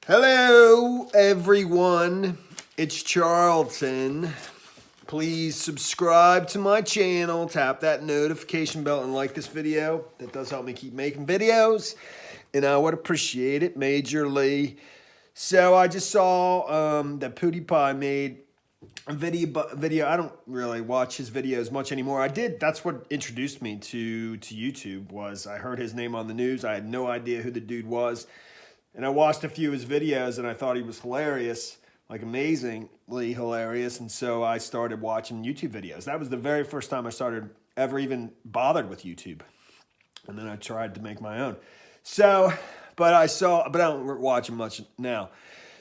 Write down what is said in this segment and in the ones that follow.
Hello, everyone. It's Charlton. Please subscribe to my channel, tap that notification bell, and like this video. That does help me keep making videos, and I would appreciate it majorly. So I just saw that PewDiePie made a video. I don't really watch his videos much anymore. I did. That's what introduced me to YouTube. Was I heard his name on the news. I had no idea who the dude was. And I watched a few of his videos and I thought he was hilarious, like amazingly hilarious. And so I started watching YouTube videos. That was the very first time I started ever even bothered with YouTube. And then I tried to make my own. So, but I don't watch him much now.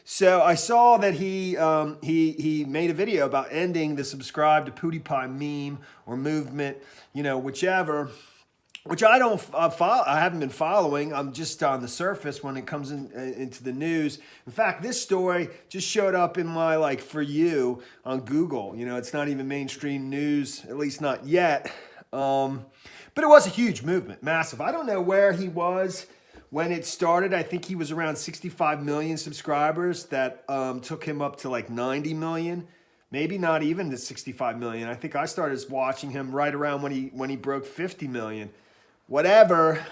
So I saw that he made a video about ending the subscribe to PewDiePie meme or movement, whichever. Which I don't follow. I haven't been following. I'm just on the surface when it comes into the news. In fact, this story just showed up in my For You on Google. It's not even mainstream news, at least not yet. But it was a huge movement, massive. I don't know where he was when it started. I think he was around 65 million subscribers. That took him up to like 90 million. Maybe not even to 65 million. I think I started watching him right around when he broke 50 million. Whatever,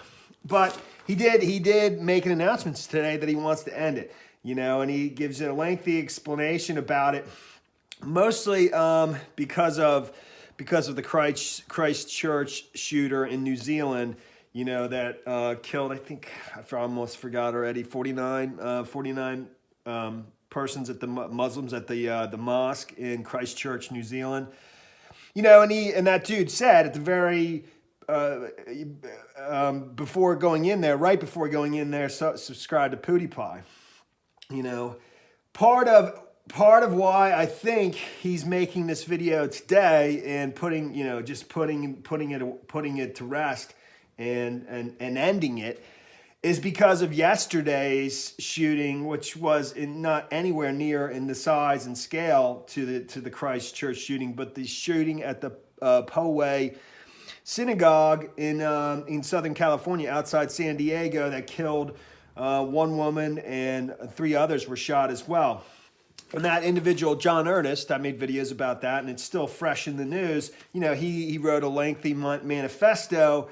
but he did make an announcement today that he wants to end it, and he gives a lengthy explanation about it, mostly because of the Christchurch shooter in New Zealand, that killed, I think I almost forgot already, 49 persons at the Muslims at the mosque in Christchurch, New Zealand, and that dude said at the very before going in there, subscribe to PewDiePie. Part of why I think he's making this video today and putting it to rest and ending it is because of yesterday's shooting, which was not anywhere near in the size and scale to the Christchurch shooting, but the shooting at the Poway synagogue in Southern California outside San Diego that killed one woman and 3 others were shot as well. And that individual, John Earnest, I made videos about that and it's still fresh in the news. He wrote a lengthy manifesto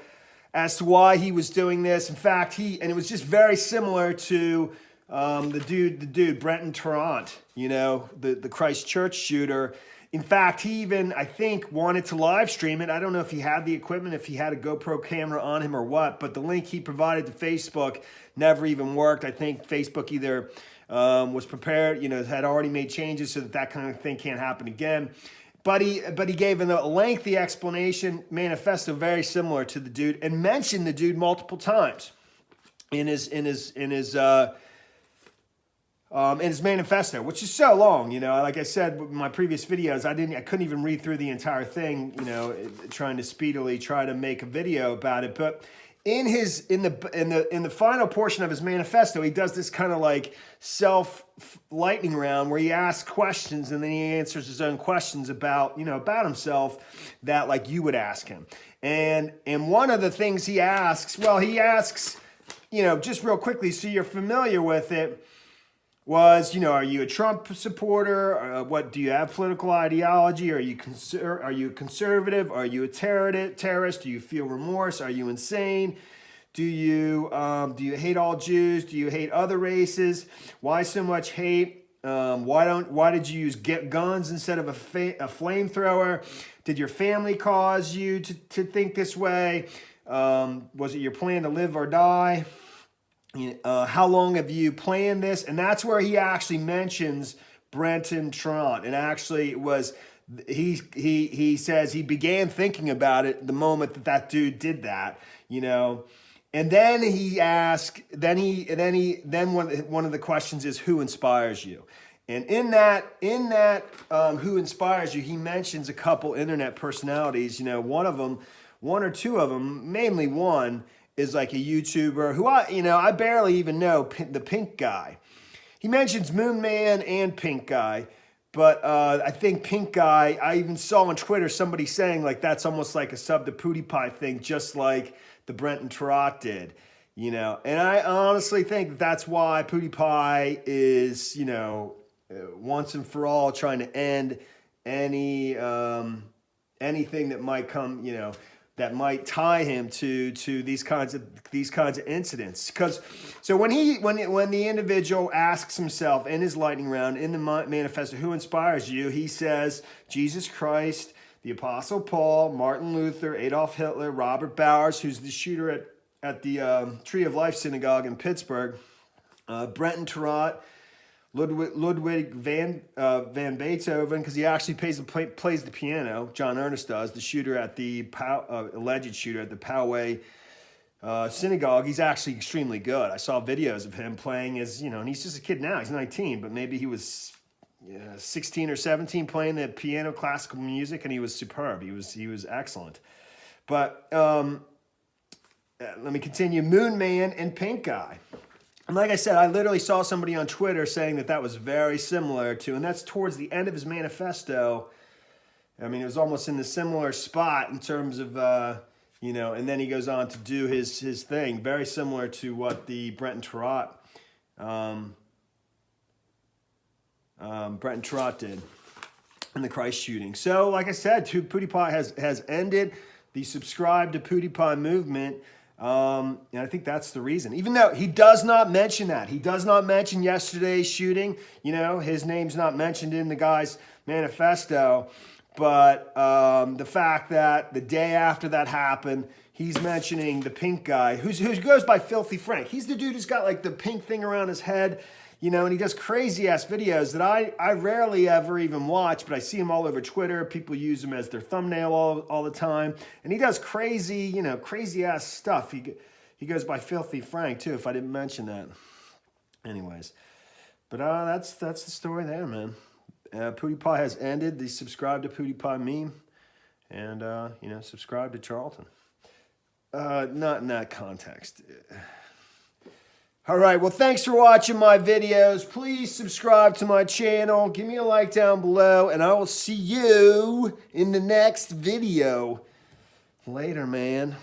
as to why he was doing this. In fact, and it was just very similar to the dude, Brenton Tarrant, the Christchurch shooter. In fact, he even, I think, wanted to live stream it. I don't know if he had the equipment, if he had a GoPro camera on him or what, but the link he provided to Facebook never even worked. I think Facebook either was prepared, had already made changes so that kind of thing can't happen again. But he gave a lengthy explanation, manifesto very similar to the dude, and mentioned the dude multiple times in his manifesto, which is so long, like I said in my previous videos, I couldn't even read through the entire thing, trying to speedily try to make a video about it. But in the final portion of his manifesto, he does this kind of like lightning round where he asks questions and then he answers his own questions about himself that you would ask him. And one of the things he asks, just real quickly, so you're familiar with it, was, are you a Trump supporter? What do you have political ideology? Are you conservative? Are you a terrorist? Do you feel remorse? Are you insane? Do you hate all Jews? Do you hate other races? Why so much hate? Why did you use guns instead of a flamethrower? Did your family cause you to think this way? Was it your plan to live or die? How long have you planned this? And that's where he actually mentions Brenton Tarrant. And actually it was, he says he began thinking about it the moment that dude did that, And then he asked, then one of the questions is, who inspires you? And in that who inspires you, he mentions a couple internet personalities, one or two of them, mainly one, is like a YouTuber who I barely even know, the Pink Guy. He mentions Moon Man and Pink Guy, but I think Pink Guy, I even saw on Twitter somebody saying that's almost like a sub to PewDiePie thing, just like the Brenton Tarrant did. You know, and I honestly think that's why PewDiePie is, you know, once and for all trying to end any anything that might come, you know, that might tie him to these kinds of incidents. Because so when the individual asks himself in his lightning round in the manifesto, who inspires you, he says Jesus Christ, the Apostle Paul, Martin Luther, Adolf Hitler, Robert Bowers, who's the shooter at the Tree of Life Synagogue in Pittsburgh, Brenton Tarrant, Ludwig van Beethoven, because he actually plays the piano. John Ernest does, the shooter at the alleged shooter at the Poway synagogue. He's actually extremely good. I saw videos of him playing as, you know, and he's just a kid now. He's 19, but maybe he was 16 or 17 playing the piano, classical music, and he was superb. He was excellent. But let me continue. Moon Man and Pink Guy. And like I said, I literally saw somebody on Twitter saying that was very similar to, and that's towards the end of his manifesto. I mean, it was almost in the similar spot in terms of, you know, and then he goes on to do his thing, very similar to what the Brenton Tarrant did in the Christ shooting. So, like I said, PewDiePie has ended the subscribe to PewDiePie movement. And I think that's the reason. Even though he does not mention that. He does not mention yesterday's shooting. You know, his name's not mentioned in the guy's manifesto. But the fact that the day after that happened, he's mentioning the Pink Guy, who goes by Filthy Frank. He's the dude who's got like the pink thing around his head. You know, and he does crazy-ass videos that I rarely ever even watch, but I see him all over Twitter. People use him as their thumbnail all the time. And he does crazy, you know, crazy-ass stuff. He goes by Filthy Frank, too, if I didn't mention that. Anyways. But that's the story there, man. PewDiePie has ended the subscribe to PewDiePie meme. And, you know, subscribe to Charlton. Not in that context. All right, well, thanks for watching my videos. Please subscribe to my channel. Give me a like down below, and I will see you in the next video. Later, man.